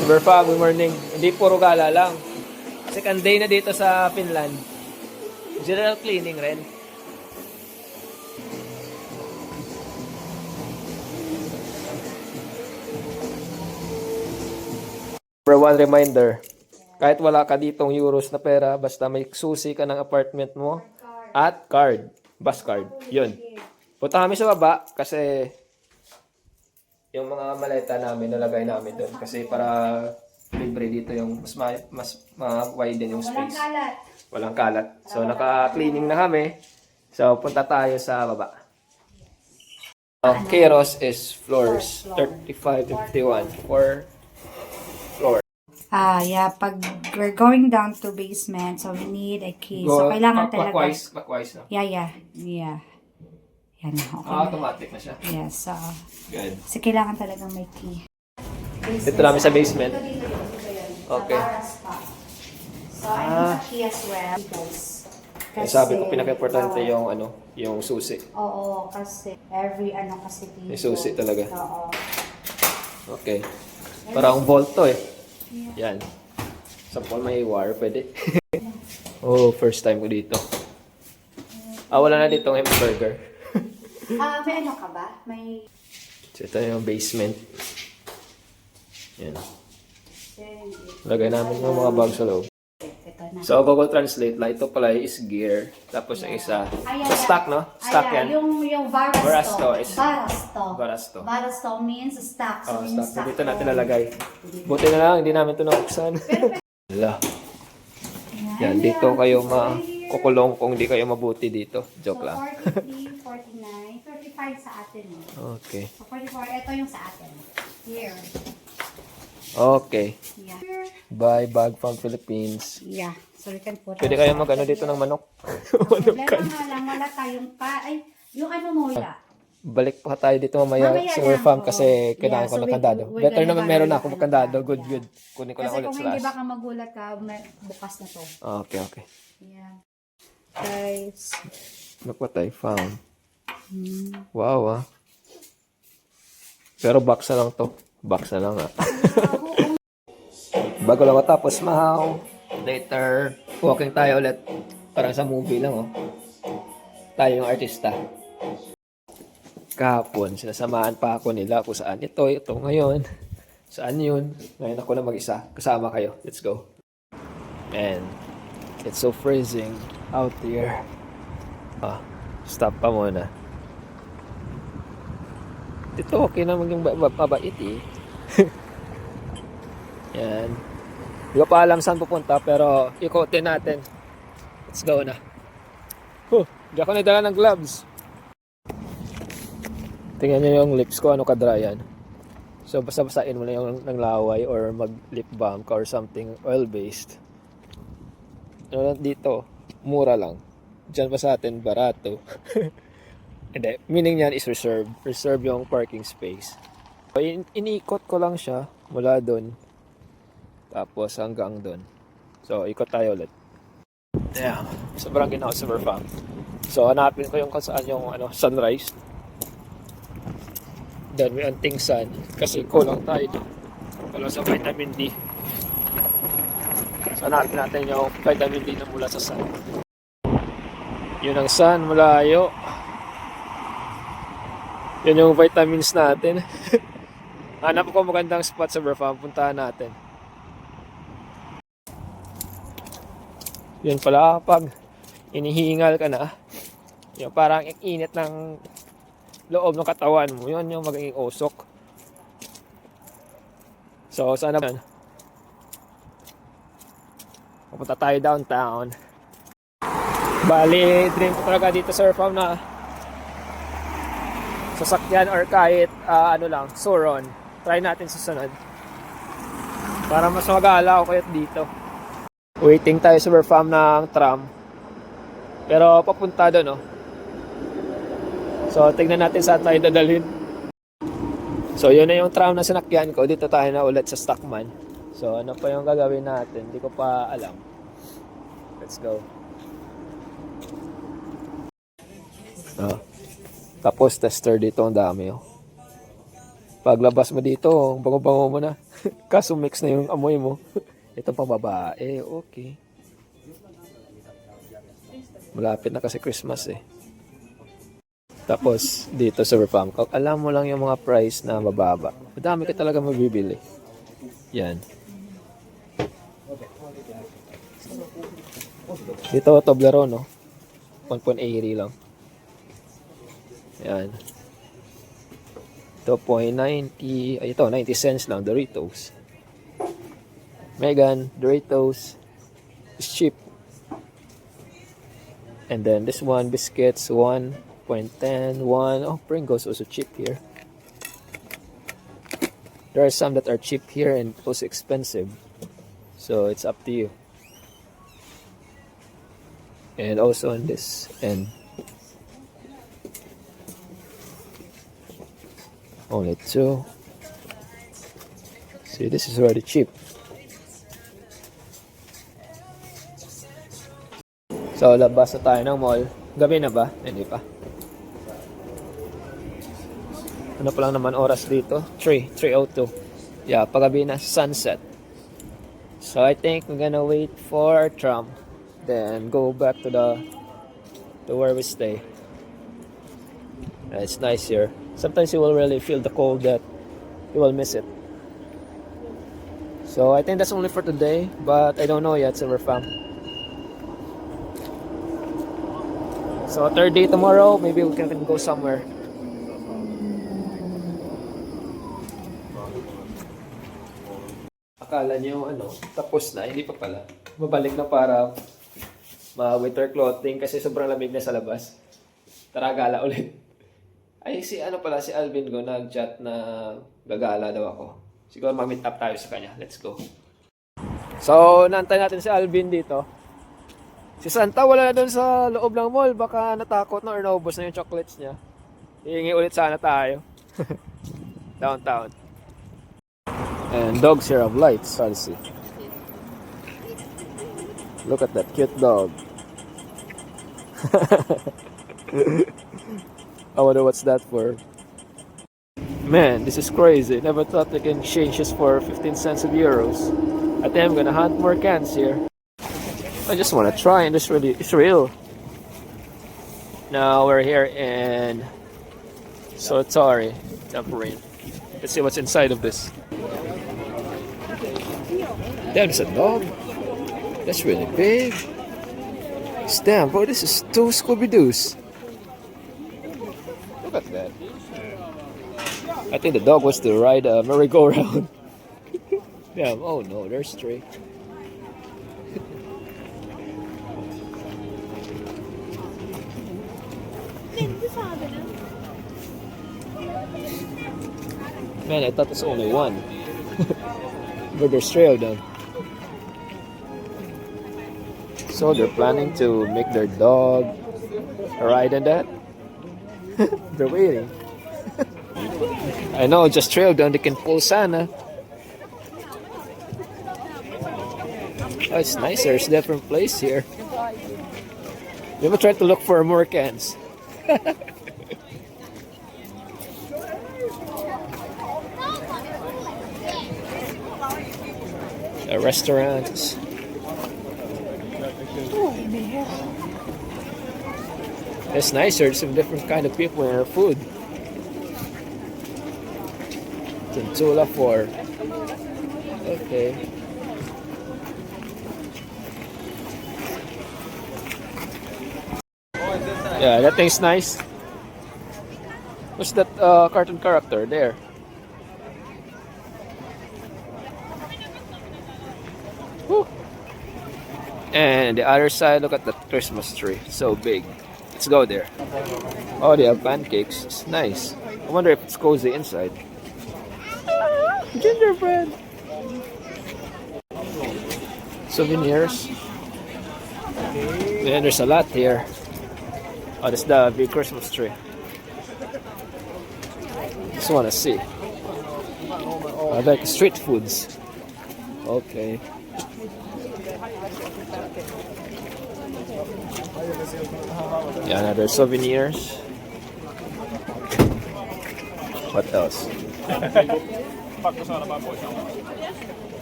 Super fam, good morning. Hindi puro gala lang. Second day na dito sa Finland. General cleaning rin. For one reminder, kahit wala ka ditong euros na pera, basta may susi ka ng apartment mo at card, bus card, yun. Punta kami sa baba kasi yung mga maleta namin nalagay namin doon kasi para libre dito yung mas wide yung space. Walang kalat. So naka-cleaning na kami. So punta tayo sa baba. Kairos is floors 35 to 51 for floor. Yeah, pag we're going down to basement, so we need a key. So kailangan talaga. Clockwise na. Yeah. Yan, okay. Automatic na siya. Yes, Good. kasi kailangan talagang may key. Dito namin sa basement. Okay. So, I need a key as well, guys. Kasi, sabi ko pinaka-importante yung yung susi. Oo, kasi every kasi dito. Yung susi talaga. Oo. Okay. Parang vault to eh. Yan. Sa Paul may wire, pwede. Oh, first time ko dito. Wala na ditong hamburger. May ka ba? May... So, ito yung basement. Yan. Lagay namin yung mga bag sa loob. So, Google Translate lang. Ito pala is gear. Tapos yung isa. Stock, no? Stock yan. Yung Barasto. Barasto means stock. So, stock. Dito natin lalagay. Buti na lang, hindi namin ito nabuksan. Wala. Yan, dito kayo makukulong kung hindi kayo mabuti dito. Joke lang. 43, 49, 35 sa atin. Okay. So, 44, ito yung sa atin. Here. Okay. Yeah. Buy bag from Philippines. Yeah. So, we can put Pwede kayo mag dito ng manok. Problema nga lang, wala tayong yung mo wala. Balik pa tayo dito mamaya sa farm kasi kailangan ko ng kandado. Better naman meron na akong kandado. Good. Kunin ko lang ulit sa kasi kung hindi baka magulat ka, bukas na to. Okay. Yeah. Guys. Look what I found. Wow, Pero box na lang to. Box na lang Bago lang matapos, mahaw. Later, walking tayo ulit. Parang sa movie lang, Tayo yung artista. Kahapon, sinasamahan pa ako nila kung saan ito ngayon. Saan yun? Ngayon ako na mag-isa. Kasama kayo. Let's go. And it's so freezing out here. Stop pa muna. Dito okay naman yung mabait Yan. Hindi ko pa alam saan pupunta pero ikotin natin. Let's go na. Hindi ako nadala ng gloves. Tingnan nyo yung lips ko, kadryan. So basta-basain mo na yung ng laway or mag lip balm ka or something oil-based. Dito, mura lang. Diyan pa sa atin, barato. Hindi, meaning niyan is reserve. Reserve yung parking space. So, iniikot ko lang siya mula doon. Tapos hanggang doon. So, ikot tayo ulit. Yeah, sobrang ginawa sa farm. So, hanapin ko yung kung saan yung sunrise. Then, may anting sun. Kasi kulang tayo doon. Kulang sa vitamin D. So, hanapin natin yung vitamin D na mula sa sun. Yun ang sun, malayo. Yun yung vitamins natin. Hanap ko magandang spot sa farm. Puntahan natin. Yun pala pag inihingal ka na. Yung parang init ng loob ng katawan mo. Yun yung magiging usok. So sana ba? Pupunta tayo downtown. Bali, dream ko talaga dito sa farm na sasakyan or kahit Suron. Try natin susunod. Para mas magala ako kahit dito. Waiting tayo sa farm ng tram. Pero papunta doon, So, tingnan natin saan tayo dadalhin. So, yun na yung tram na sinakyan ko. Dito tayo na ulit sa Stockman. So, ano pa yung gagawin natin? Hindi ko pa alam. Let's go. Tapos tester dito ang dami Paglabas mo dito, bango-bango mo na. Kaso mix na yung amoy mo. Ito pang babae, okay. Malapit na kasi Christmas eh. Tapos, dito sa Refam, alam mo lang yung mga price na mababa. Madami ka talaga mabibili. Yan. Dito, Toblerone, no? 1.80 lang. Yan. Ito, 0.90. Ay, ito, 90 cents lang. Doritos. Megan, Doritos. Is cheap. And then, this one, biscuits, 1.10, 1. Oh, Pringles also cheap here. There are some that are cheap here and also expensive. So, it's up to you. And also on this end. Only 2. See, this is already cheap. So, labas na tayo ng mall. Gabi na ba? Hindi pa. Ano pa lang naman oras dito? 3:02. Yeah, pagabi na, sunset. So, I think we're gonna wait for our tram. Then, go back to where we stay. It's nice here. Sometimes you will really feel the cold that you will miss it. So, I think that's only for today. But, I don't know yet, Silver Fam. So, third day tomorrow, maybe we can go somewhere. Akala nyo, tapos na, hindi pa pala. Mabalik na para ma-winter clothing kasi sobrang lamig na sa labas. Tara, gala ulit. Ay, si Alvin ko nag-chat na gagala daw ako. Siguro mag-meet up tayo sa kanya. Let's go. So, naantay natin si Alvin dito. Si Santa wala na doon sa loob ng mall. Baka natakot na or naubos na yung chocolates niya. Hihingi ulit sana tayo. Downtown. And dogs here have lights, I'll see. Look at that cute dog. I wonder what's that for. Man, this is crazy. Never thought they can exchange this for 15 cents of euros. I think I'm gonna hunt more cans here. I just wanna try and it's real. Now we're here in Sortari, Temporine. Let's see what's inside of this. Damn, it's a dog. That's really big. Damn, bro, this is 2 Scooby-Doos. Look at that. I think the dog wants to ride a merry-go-round. Damn, oh no, they're stray. Man, I thought there's only one. But there's 3 of them. So they're planning to make their dog ride in that? They're waiting. I know, just 3 of them, they can pull sana. Oh, it's nicer. It's a different place here. We will try to look for more cans. Restaurants. It's nicer. Some different kind of people in our food. Tintula 4. Okay. Yeah, that thing's nice. What's that cartoon character there? Woo. And the other side, look at that Christmas tree. So big. Let's go there. Oh, they have pancakes. It's nice. I wonder if it's cozy inside. Gingerbread. Souvenirs. Man, there's a lot here. Oh, this is the big Christmas tree. Just want to see. I like street foods. Okay. Yeah, another souvenirs. What else?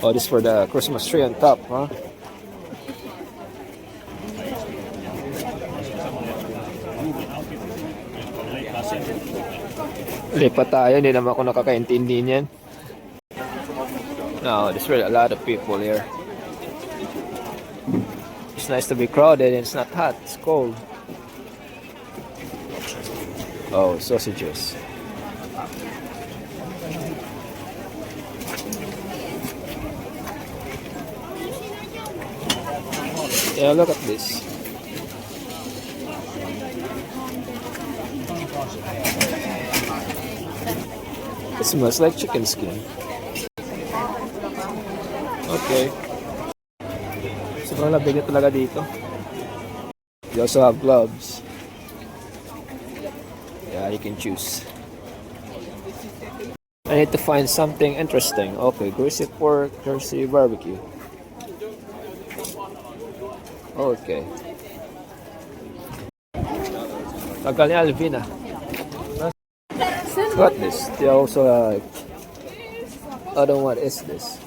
Oh, this for the Christmas tree on top, huh? Lipat tayo, hindi naman ako nakakaintindi niyan. No, there's really a lot of people here. It's nice to be crowded and it's not hot, it's cold. Oh, sausages. Yeah, look at this. It smells like chicken skin. Okay. Sobrang labig na talaga dito. You also have gloves. Yeah, you can choose. I need to find something interesting. Okay, greasy pork, Jersey barbecue. Okay. Tagal ni Alvin ah. Got this. They also other one is this.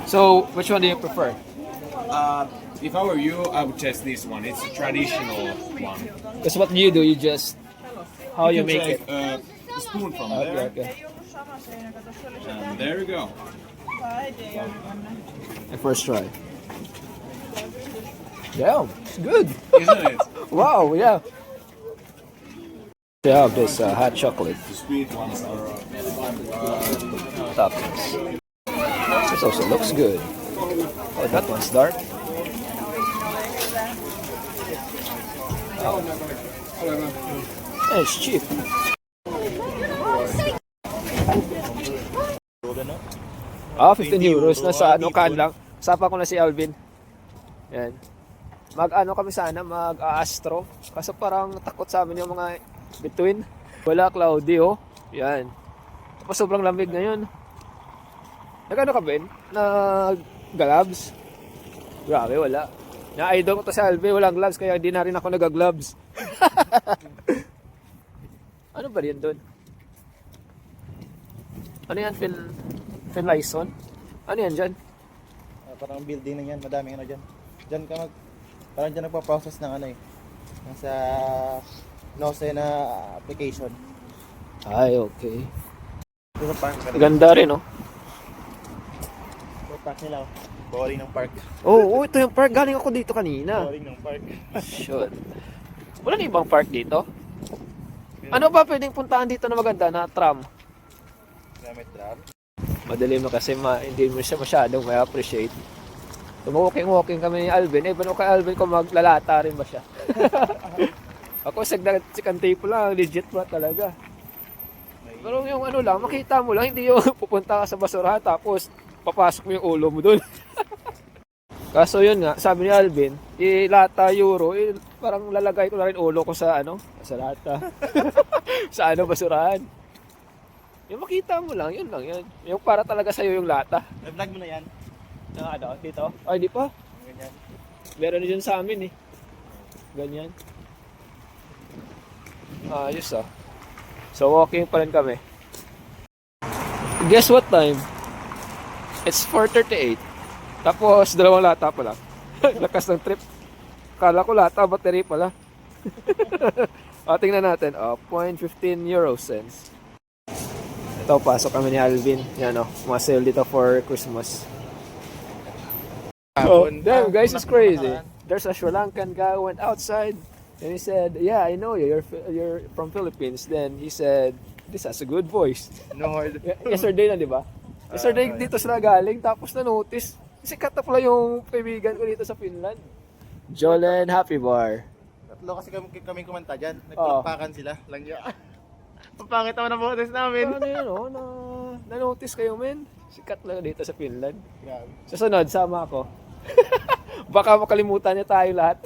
So, which one do you prefer? If I were you, I would test this one. It's a traditional one. Because what do? You just how you make it. A spoon from Okay, there. okay. And there we go. The first try. Yeah, it's good. Isn't it? Wow, yeah. They have this hot chocolate The sweet ones are. toppings. This also looks good. Oh, that one's dark. Oh. Yeah, it's cheap. Ah, 15 euros. Nasa ano kan lang. Sapa ko na si Alvin. Yan. Mag-ano kami sana, mag-astro. Kaso parang natakot sa amin yung mga between. Wala cloudy, oh. Yan. Tapos sobrang lamig ngayon. Nag-ano ka, Ben? Nag-gloves? Grabe, wala. Na-idol ko to si Alvin, walang gloves, kaya hindi na rin ako nag-gloves. Ano ba rin doon? Ano yan, Finlayson? Ano yan dyan? Parang building na yan, madaming ano dyan. Parang dyan nagpa-process ng ano eh. Ng sa NOSE na application. Ay, okay. Ito sa park. Ganda rin, oh. Ito park nila. Boring ng park. Oh, ito yung park. Galing ako dito kanina. Boring ng park. Shoot. Wala na ibang park dito? Ano ba pwedeng puntahan dito na maganda na tram? Gamit tram. Madali mo kasi hindi mo siya masyadong may appreciate. Walking kami ni Alvin. Paano kay Alvin kung maglalata rin ba siya? Ako sikan tape lang. Legit ba talaga? Pero yung ano lang, makita mo lang. Hindi yung pupunta ka sa basurahan tapos papasok mo yung ulo mo dun. Kaso yun nga, sabi ni Alvin, lata euro, parang lalagay ko na rin ulo ko sa lata. Sa basurahan. Yung makita mo lang, yun lang yan. Yung para talaga sa'yo yung lata. Vlog mo na yan. Dito? Ay, di pa. Ganyan. Meron din sa amin eh. Ganyan. Ayos ah. So walking pa rin kami. Guess what time? It's 4:38. Tapos dalawang lata pa lang. Lakas ng trip. Kala ko lata, battery pala. Tingnan natin. 0.15 euro cents. Ito, pasok kami ni Alvin. Yan mga sale dito for Christmas. Oh, damn guys, it's crazy. There's a Sri Lankan guy who went outside and he said, "Yeah, I know you. You're from Philippines." Then he said, "This has a good voice." No hard. Yesterday na, di ba? Yesterday dito sila galing tapos na-notice. Sikat na pala yung kaibigan ko dito sa Finland. Jolen Happy Bar. Tatlo kasi kami kumanta dyan. Nagpulpakan sila. Lang yun. Papangit naman ang boses namin. Ano yun, na-notice kayo, men? Sikat lang dito sa Finland. Grabe. Susunod, sama ako. Baka makalimutan niya tayo lahat.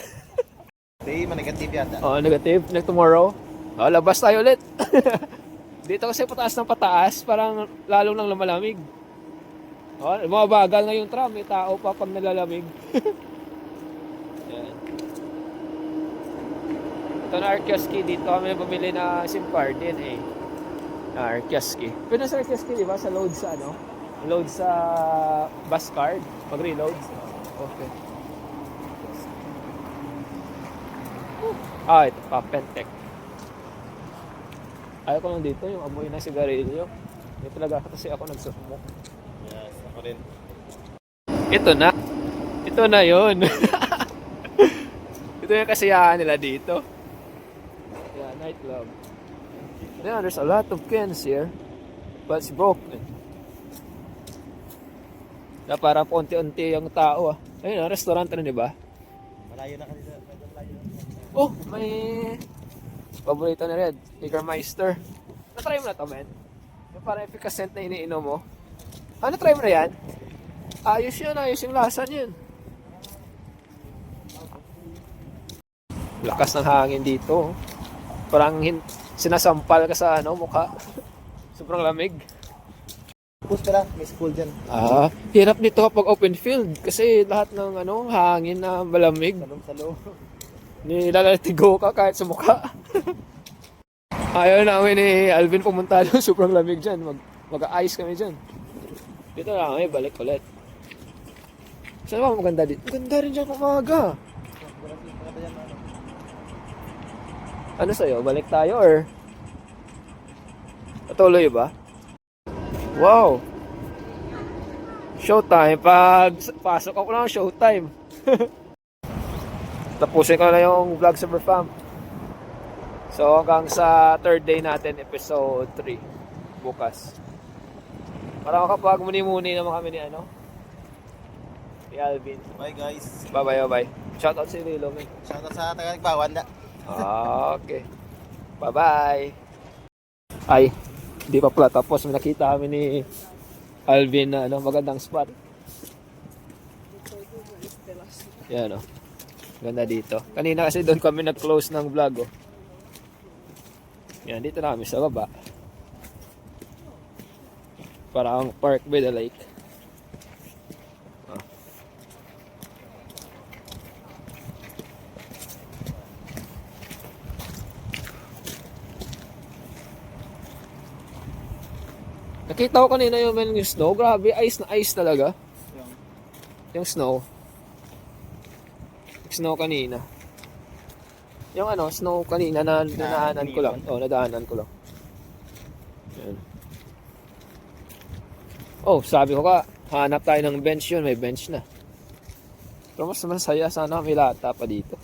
Hindi, negative yata. Negative. Next tomorrow. Labas tayo ulit. Dito kasi pataas ng pataas, parang lalong nang lumalamig. Bumabagal na yung tram, may tao pa pag nalalamig. Yan. Ito na Arkoski, dito kami bumili na SIM card, DNA. Rkiaski. Pwede sa Rkiaski, di ba? Sa load sa ano? Load sa bus card. Mag-reload. Okay. Ito pa. Pentec. Ayaw ko lang dito yung amoy ng sigarilyo. Hindi talaga kasi ako nagsumok. Yes, ako rin. Ito na. Ito na yun. Ito yung kasiyahan nila dito. Yeah, nightclub. Yeah, there's a lot of cans here. But it's broken. Na parang unti-unti yung tao. Ayun, restaurant na, di ba? Malayo na kanila. Malayo na. Oh, may paborito ni Red. Jägermeister. Na-try mo na to, man? Yung parang efficacent na iniinom mo. Na-try mo na yan? Ayos yun, ayos yung lasa niyan. Lakas ng hangin dito. Parang sinasampal ka sa mukha. Sobrang lamig. Tapos pala, may school dyan. Hirap nito kapag open field kasi lahat ng hangin na malamig. Salong-salong. Nilalatigo ka kahit sa mukha. Ayaw namin ni Alvin pumunta doon. Sobrang lamig dyan. Mag-ice kami dyan. Dito na kami, balik ulit. Saan ba maganda dito? Maganda rin dyan umaga. Ano sa'yo? Balik tayo or? Patuloy ba? Wow! Showtime. Pag pasok ako lang, showtime. Tapusin ko na yung vlog sa Fam. So hanggang sa third day natin, episode 3. Bukas. Para makapag muni-muni naman kami ni ni Alvin. Bye guys. Bye. Shoutout si Lilo, man. Shoutout sa taga-Nagbawan na. Okay. Bye-bye. Ay, hindi pa pala tapos. May nakita kami ni Alvin na magandang spot. Yan ganda dito. Kanina kasi doon kami nag-close ng vlog. Yan, dito na kami sa baba. Parang park by the lake. Nakita ko kanina yung snow. Grabe, ice na ice talaga. Yung snow. Snow kanina. Yung snow kanina na nadaanan ko lang. Nadaanan ko lang. Yan. Sabi ko hanap tayo ng bench yun. May bench na. Pero mas masaya. Sana may lata pa dito.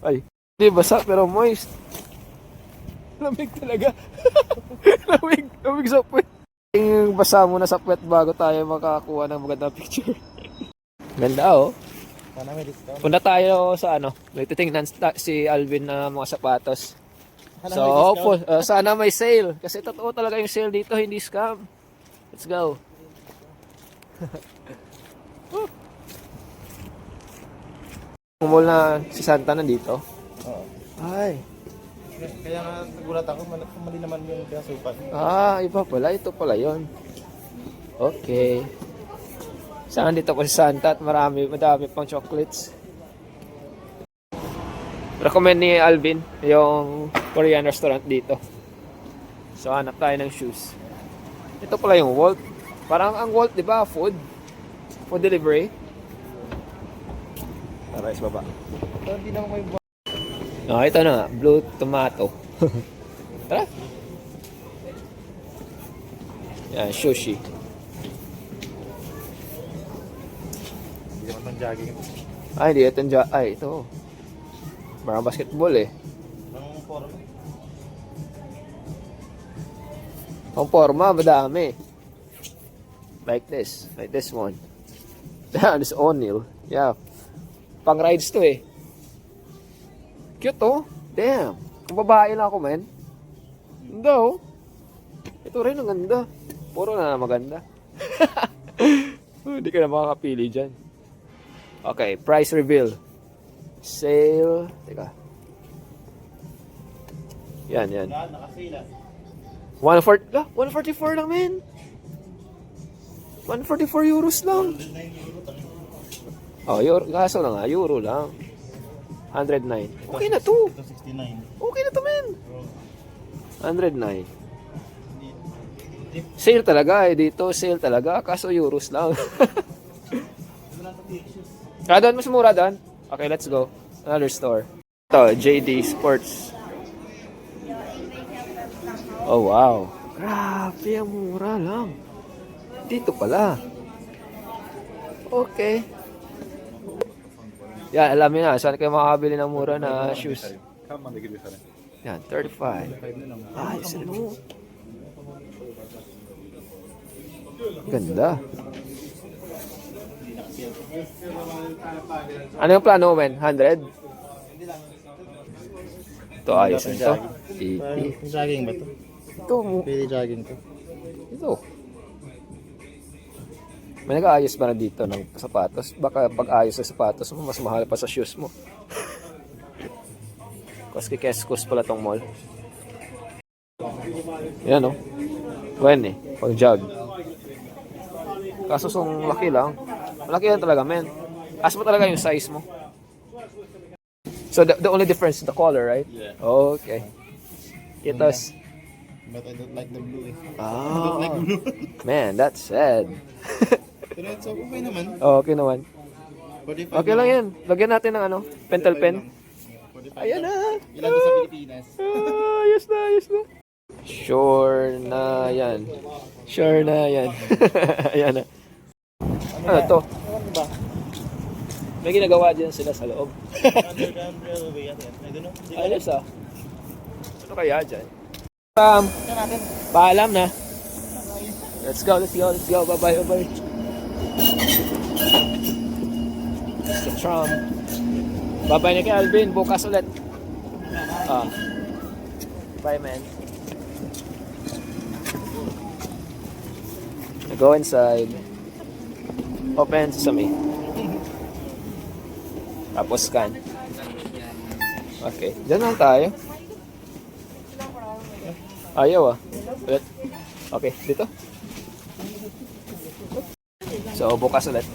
Ay, hindi basa pero moist. Lamig talaga. Lamig sa puwet. Yung basa muna sa puwet bago tayo makakuha ng magandang picture. Ganda Sana may discount. Punta tayo sa may titingnan si Alvin na mga sapatos. Sana So, may hopeful. Sana may sale. Kasi totoo talaga yung sale dito, hindi scam. Let's go. Mall na si Santa nandito. Oo. Ay. Kaya nga nagulat ako, mali naman yung pinasukan. Iba pala. Ito pala yon. Okay. Saan dito ko si Santa at madami pang chocolates. Recommend ni Alvin yung Korean restaurant dito. So hanap tayo ng shoes. Ito pala yung Walt. Parang ang Walt, di ba? Food delivery. Tara, sa baba. Ito, hindi naman may Ito na nga. Blue tomato. Tara. Yan, sushi. Hindi naman ng jogging. Hindi ito ito. Marang basketball Ang forum. Ang forma, madami. Like this one. This O'Neal. Yeah. Pang rides to Cute Damn. Kung babae lang ako, man. Ganda Ito rin ang ganda. Puro na maganda. Hindi ka na makakapili dyan. Okay, price reveal. Sale. Teka. Yan. Nakasila. 144 lang, men. 144 euros lang. Euro. Kaso lang euro lang. 109. Okay na to. Ito 69. Okay na to, men. 109. Sale talaga eh. Dito, sale talaga. Kaso euros lang. Doon, mas mura doon. Okay, let's go. Another store. Ito, JD Sports. Oh, wow. Grabe, ang mura lang. Dito pala. Okay. Yan, alam niyo na. Saan kayo makakabili ng mura na shoes? Yan, 35. Ayos mo. Ganda. Ano yung plano mo, men? 100? Ito, ayos nito. 80. Jogging ba to? Ito, Pwede jogging to. ito. May nag-aayos ba na dito ng sapatos? Baka pag-ayos sa sapatos mo, mas mahal pa sa shoes mo. Kasi Keskos pala tong mall. Yan, oh. When eh, pang jog. Kaso sung laki lang. Malaki yan talaga, men. As mo talaga yung size mo. So the only difference is the color, right? Yeah. Okay. Itos. But I don't like the blue eh. Ah, man, that's sad. Pero it's okay naman. Okay naman. 45 Okay lang yan. Lagyan natin ng ano, pentel pen. 45 Ayan na. Ilan to sa Pilipinas? Ayos na, ayos na. Sure na yan. Sure na yan. Ayan na. Ano to? Ano ba? May ginagawa dyan sila sa loob. Underground railway yan. I don't know. Hindi ko alam. Ayos ah. Ano kaya dyan? Ito natin. Paalam na. Let's go, let's go, let's go. Bye-bye, bye-bye. Mr. Trump. Bye-bye na kay Alvin. Bukas ulit. Ah. Bye, man. Go inside. Open sesame. Tapos scan. Okay. Diyan lang tayo. Ayaw ah. Ulit. Okay, dito. So, bukas ulit.